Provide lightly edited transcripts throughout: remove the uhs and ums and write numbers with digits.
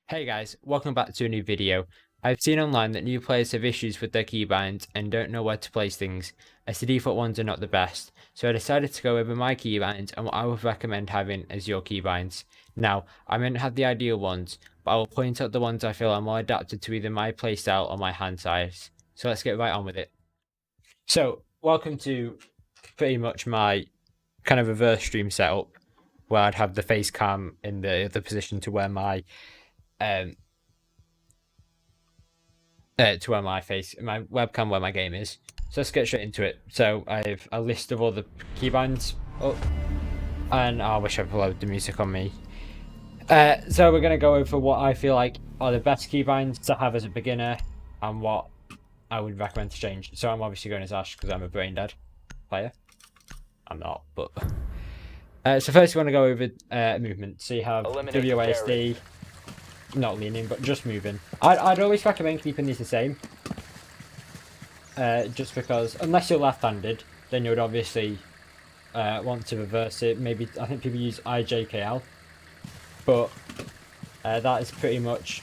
Hey guys, welcome back to a new video. I've seen online that new players have issues with their keybinds and don't know where to place things, as the default ones are not the best, so I decided to go over my keybinds and what I would recommend having as your keybinds. Now, I may not have the ideal ones, but I will point out the ones I feel are more adapted to either my playstyle or my hand size. So let's get right on with it. So, welcome to pretty much my kind of reverse stream setup, where I'd have the face cam in the other position to where my um my webcam where my game is. So let's get straight into it. So I have a list of all the keybinds up, and I wish I'd loaded the music on me. So we're gonna go over what I feel like are the best keybinds to have as a beginner, and what I would recommend to change. So I'm obviously going as Ash because I'm a brain dead player. I'm not, but so first we want to go over movement. So you have WASD. Not leaning, but just moving. I'd always recommend keeping these the same. Just because, unless you're left-handed, then you would obviously want to reverse it. Maybe, I think people use IJKL. But that is pretty much...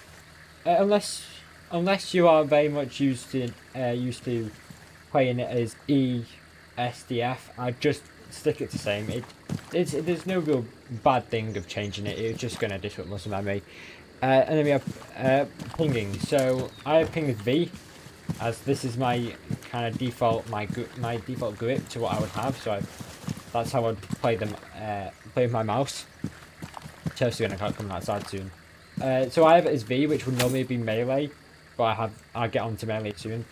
unless you are very much used to playing it as ESDF, I'd just stick it the same. There's no real bad thing of changing it. It's just going to disrupt muscle memory. And then we have pinging. So I have ping as V, as this is my kind of default my default grip to what I would have. So that's how I'd play them. Play with my mouse. Chelsea's gonna come outside soon. So I have it as V, which would normally be melee, but I'll get onto melee soon.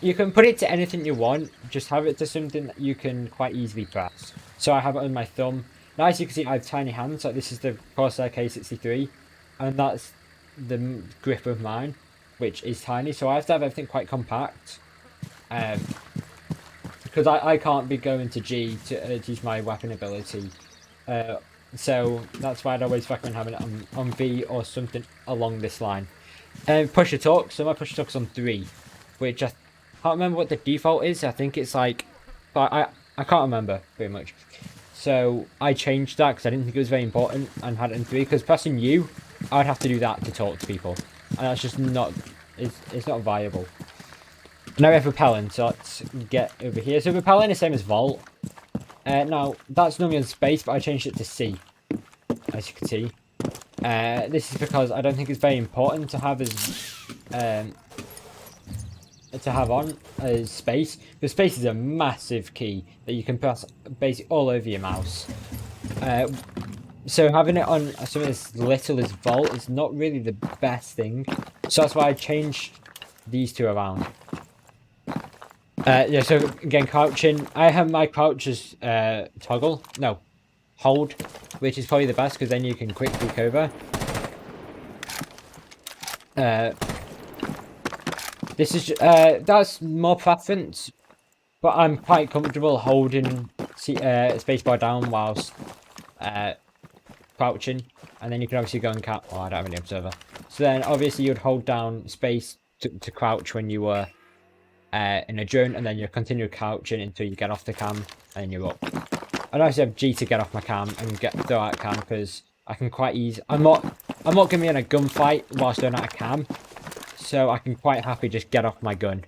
You can put it to anything you want. Just have it to something that you can quite easily press. So I have it on my thumb. Now, as you can see, I have tiny hands. Like this is the Corsair K63. And that's the grip of mine, which is tiny. So I have to have everything quite compact. Because I can't be going to G to use my weapon ability. So that's why I'd always recommend having it on V or something along this line. Push to talk. So my push to talk is on 3, which I can't remember what the default is. I think it's like, but I can't remember very much. So I changed that because I didn't think it was very important and had it in 3. Because pressing U, I'd have to do that to talk to people, and that's just not it's not viable. Now we have repelling, so let's get over here. So repelling is the same as vault. Now that's normally on space, but I changed it to C, as you can see. This is because I don't think it's very important to have as space, because space is a massive key that you can press basically all over your mouse. So having it on something as little as vault is not really the best thing. So that's why I changed these two around. Yeah, so again, crouching. I have my crouch as toggle. No, hold, which is probably the best because then you can quickly cover. This is that's more preference, but I'm quite comfortable holding spacebar down whilst crouching, and then you can obviously go and cap. Oh, I don't have any observer. So then obviously you'd hold down space to crouch when you were in a drone, and then you continue crouching until you get off the cam, and then you're up. I obviously have G to get off my cam and throw out cam because I can quite easy. I'm not gonna be in a gunfight whilst throwing out a cam, so I can quite happily just get off my gun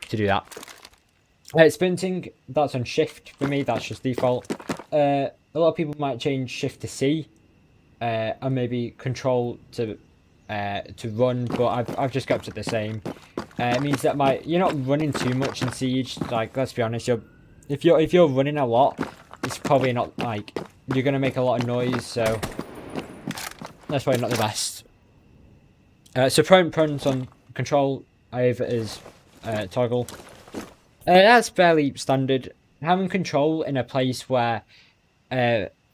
to do that. Sprinting, that's on shift for me. That's just default. A lot of people might change shift to C. And maybe control to run, but I've just kept it the same. It means that you're not running too much in Siege. Like, let's be honest, if you're running a lot, it's probably not like you're gonna make a lot of noise. So that's probably not the best. So prone's on control. I have it as toggle. That's fairly standard. Having control in a place where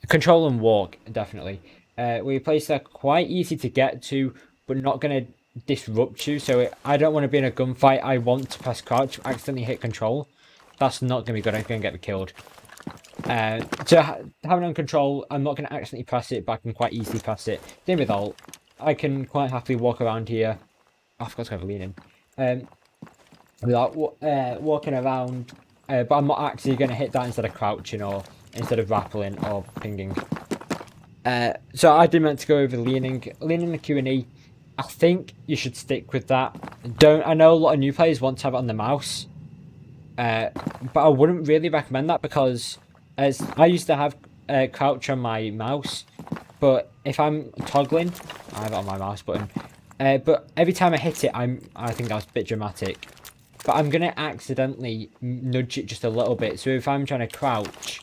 control and walk definitely. Where your place are quite easy to get to, but not going to disrupt you. So I don't want to be in a gunfight. I want to press crouch, accidentally hit control. That's not going to be good. I'm going to get me killed. So having on control, I'm not going to accidentally press it, but I can quite easily press it. Same with alt. I can quite happily walk around here. Oh, I forgot to have a lean in. Without walking around, but I'm not actually going to hit that instead of crouching or instead of rappelling or pinging. So I did meant to go over leaning the Q&E. I think you should stick with that. I know a lot of new players want to have it on the mouse, but I wouldn't really recommend that because as I used to have crouch on my mouse, but if I'm toggling, I have it on my mouse button. But every time I hit it, I think that was a bit dramatic. But I'm gonna accidentally nudge it just a little bit. So if I'm trying to crouch,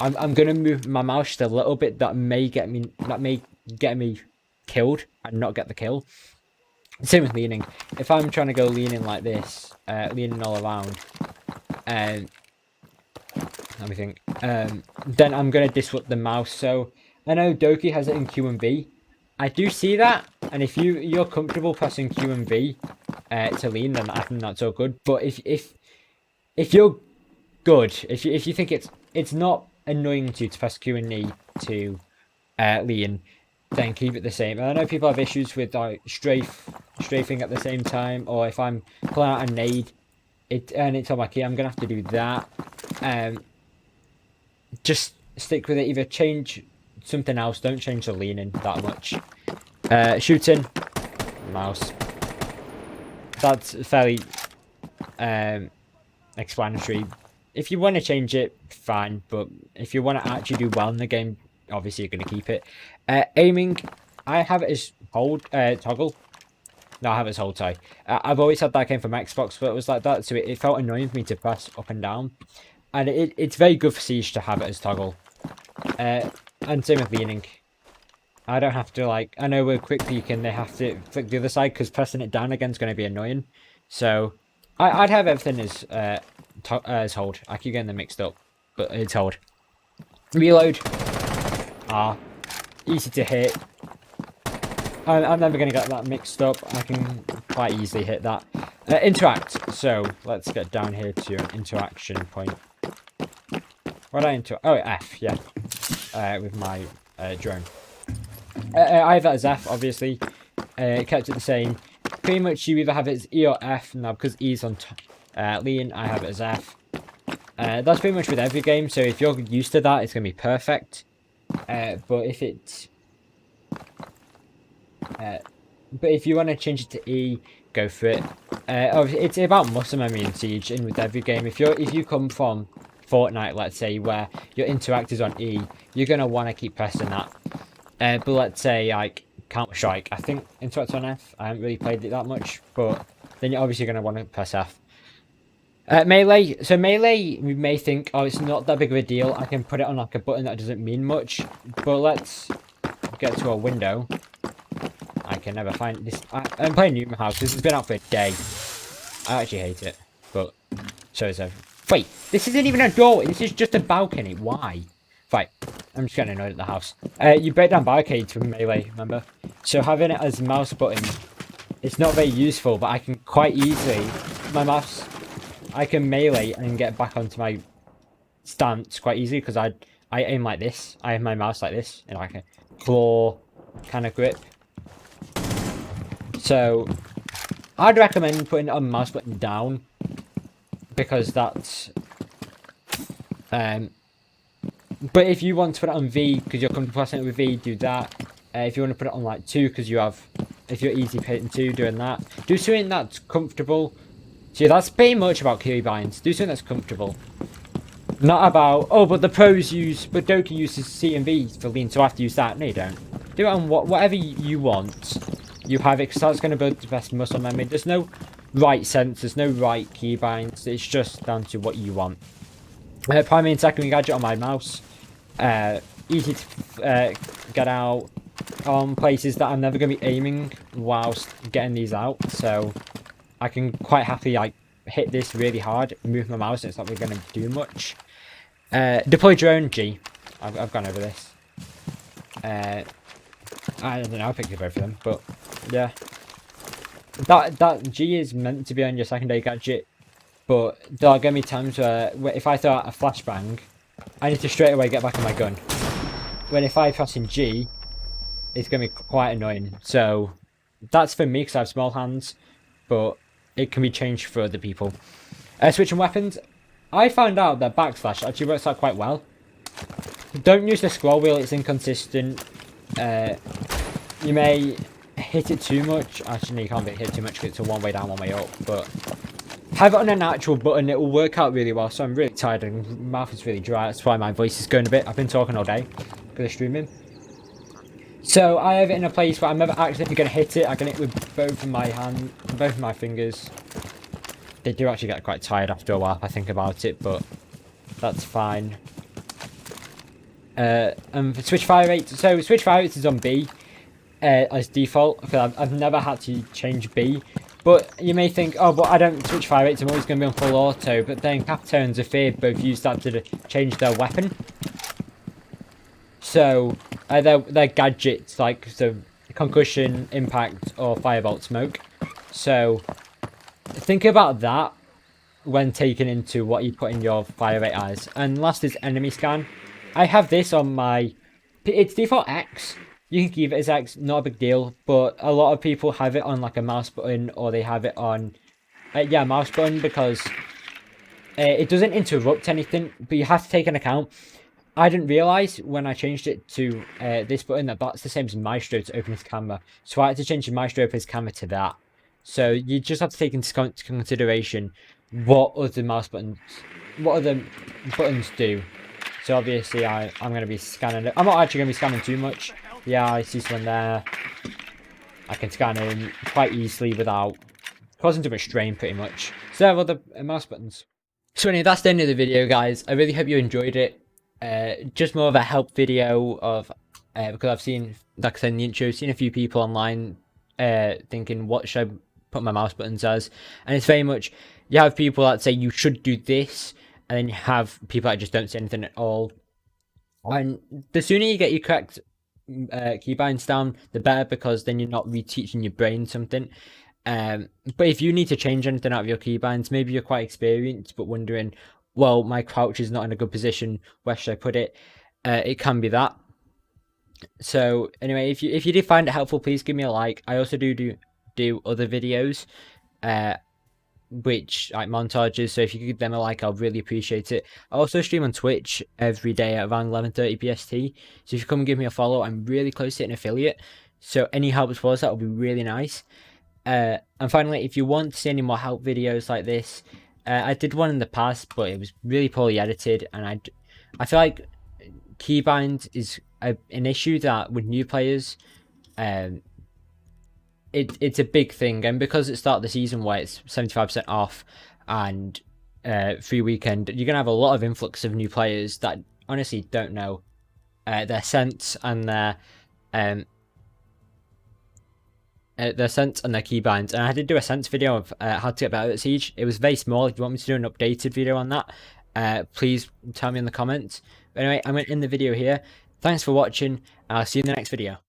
I'm gonna move my mouse just a little bit. That may get me killed and not get the kill. Same with leaning. If I'm trying to go leaning like this, leaning all around, let me think. Then I'm gonna disrupt the mouse. So I know Doki has it in Q and V. I do see that, and if you're comfortable pressing Q and V to lean, then I think that's all good. But if you're good, if you think it's not annoying to press Q and E to lean, then keep it the same. And I know people have issues with like strafing at the same time, or if I'm pulling out a nade, and it's on my key, I'm gonna have to do that. Just stick with it. Either change something else. Don't change the leaning that much. Shooting, mouse. That's fairly explanatory. If you want to change it, fine. But if you want to actually do well in the game, obviously you're going to keep it. Aiming, I have it as hold, toggle. No, I have it as hold tie. I've always had that game from Xbox, but it was like that, so it felt annoying for me to press up and down. And it's very good for Siege to have it as toggle. And same with leaning. I don't have to, like, I know with quick peeking they have to flick the other side because pressing it down again is going to be annoying. So I'd have everything as hold. I keep getting them mixed up, but it's hold. Reload. Easy to hit. I'm never going to get that mixed up. I can quite easily hit that. Interact. So let's get down here to an interaction point. What did I interact? Oh, F, yeah. With my drone. I have that as F, obviously. Kept it the same. Pretty much you either have it as E or F. Now, because E is on lean, I have it as F. That's pretty much with every game, so if you're used to that, it's going to be perfect. But if you want to change it to E, go for it. It's about muscle memory in Siege, and with every game. If you come from Fortnite, let's say, where your interact is on E, you're going to want to keep pressing that. But let's say, like, Counter-Strike, I think interact's on F. I haven't really played it that much, but then you're obviously going to want to press F. Melee. So melee, you may think, oh, it's not that big of a deal. I can put it on, like, a button that doesn't mean much. But let's get to a window. I can never find this. I'm playing Newton House. This has been out for a day. I actually hate it, but so is everything. Wait, this isn't even a door. This is just a balcony. Why? Right, I'm just getting annoyed at the house. You break down barricades with melee, remember? So having it as a mouse button, it's not very useful, but I can quite easily, I can melee and get back onto my stance quite easily because I aim like this. I have my mouse like this, in like a claw kind of grip. So I'd recommend putting it on mouse button down because that's but if you want to put it on V because you're comfortable pressing it with V, do that. If you want to put it on like 2 because if you're easy hitting 2, doing that. Do something that's comfortable. See, that's pretty much about keybinds. Do something that's comfortable. Not about, oh, but the pros but Doki uses C and V for lean, so I have to use that. No, you don't. Do it on whatever you want. You have it because that's going to build the best muscle memory. There's no right sense. There's no right keybinds. It's just down to what you want. Primary and secondary gadget on my mouse. Easy to get out on places that I'm never going to be aiming whilst getting these out. So I can quite happily like hit this really hard, move my mouse, and it's not really going to do much. Deploy drone, G. I've gone over this. I don't know, I picked up both of them, but yeah. That G is meant to be on your secondary gadget, but there are going to be times where if I throw out a flashbang, I need to straight away get back on my gun. When if I press in G, it's going to be quite annoying. So that's for me because I have small hands, but it can be changed for other people. Switching weapons, I found out that backslash actually works out quite well. don't use the scroll wheel, it's inconsistent. You may hit it too much. Actually, you can't hit it too much because it's a one way down, one way up. But have it on an actual button, it will work out really well. So I'm really tired and my mouth is really dry. That's why my voice is going a bit. I've been talking all day for the streaming. So I have it in a place where I'm never accidentally going to hit it. I can hit it with both of my hand, both of my fingers. They do actually get quite tired after a while if I think about it, but that's fine. And for Switch Fire Rate, so Switch Fire Rate is on B as default. Because I've never had to change B. But you may think, oh, but I don't switch fire rates, I'm always going to be on full auto. But then Capitone and Zephyr both use that to change their weapon. So they're gadgets like concussion, impact, or firebolt smoke. So think about that when taking into what you put in your fire rate eyes. And last is enemy scan. I have this on my, it's default X. You can keep it as X, not a big deal. But a lot of people have it on like a mouse button, or they have it on, mouse button, because it doesn't interrupt anything. But you have to take an account. I didn't realise when I changed it to this button that that's the same as Maestro to open his camera. So I had to change the Maestro open his camera to that. So you just have to take into consideration what other buttons do. So obviously I'm going to be scanning it. I'm not actually going to be scanning too much. Yeah, I see someone there. I can scan him quite easily without causing too much strain pretty much. So there are other mouse buttons. So anyway, that's the end of the video, guys. I really hope you enjoyed it. Just more of a help video of because I've seen, like I said in the intro, seen a few people online thinking what should I put my mouse buttons as, and it's very much, you have people that say you should do this, and then you have people that just don't say anything at all. And the sooner you get your correct keybinds down, the better, because then you're not reteaching your brain something. But if you need to change anything out of your keybinds, maybe you're quite experienced but wondering, well, my crouch is not in a good position, where should I put it? It can be that. So anyway, if you did find it helpful, please give me a like. I also do other videos, which like montages, so if you could give them a like, I'll really appreciate it. I also stream on Twitch every day at around 11:30 PST, so if you come and give me a follow, I'm really close to an affiliate, so any help towards that would be really nice. And finally, if you want to see any more help videos like this, I did one in the past, but it was really poorly edited, and I feel like keybind is an issue that with new players, it's a big thing, and because it's start of the season where it's 75% off and free weekend, you're gonna have a lot of influx of new players that honestly don't know their sense and their sense and their keybinds. And I did do a sense video of how to get better at Siege. It was very small. If you want me to do an updated video on that, please tell me in the comments. But anyway, I'm going to end the video here. Thanks for watching, and I'll see you in the next video.